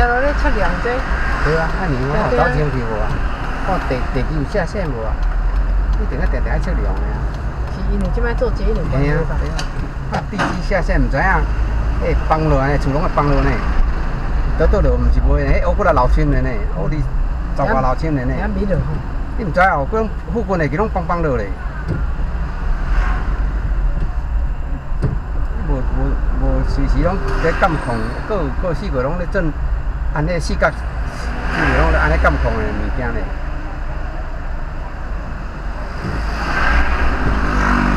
咯，咧测量这。对啊，按年我走前去无啊？看地基有下线无啊？一定定爱测量的啊。是因为即摆做节能关系吧？啊，地基下线唔知影，迄放落安尼，厝拢会放落呢。倒落，毋是卖呢，迄乌骨力老深的呢，乌哩10外老深的呢。遐米落吼。你唔知哦，嗰附近的佮拢放落咧。无随时拢在监控，个四个拢咧整，按迄四角，四个拢咧安尼监控的物件咧。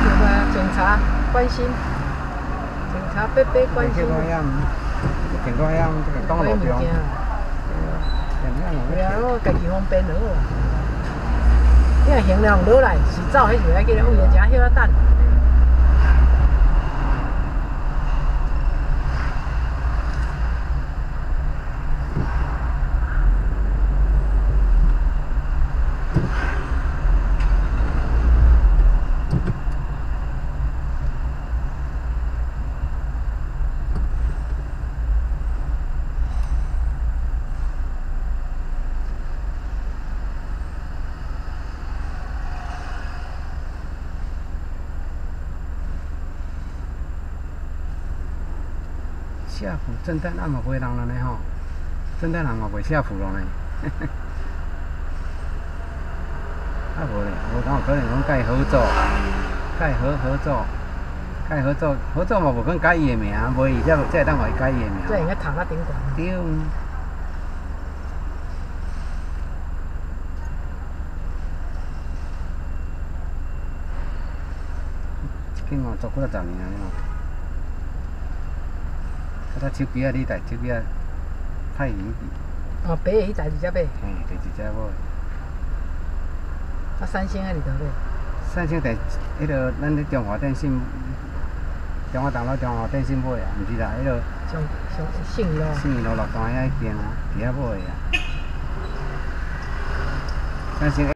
对啊，警察关心，警察伯伯关心。警察遐，这个讲路中。对啊，我家己方便就好。你若行了落来，是走，迄就爱记咧为了食歇仔等。下phủ正旦也嘛袂人了呢吼，正旦人嘛袂下phủ了呢。啊无咧，无敢有可能讲甲伊合作，甲伊合作嘛无可能改伊的名，无伊才会当互伊改伊的名。这应该头壳顶悬。对。起码做几10年了嘛。啊，手机啊，你台手机啊，太远去。哦，白的迄台是只买。嘿，第一只买。啊，三星啊，里头买。三星迄个咱咧中华电信，中华大陆中华电信买啊，毋是啦，迄个。信义路。信义路6段遐迄边啊，伫遐买啊。三星。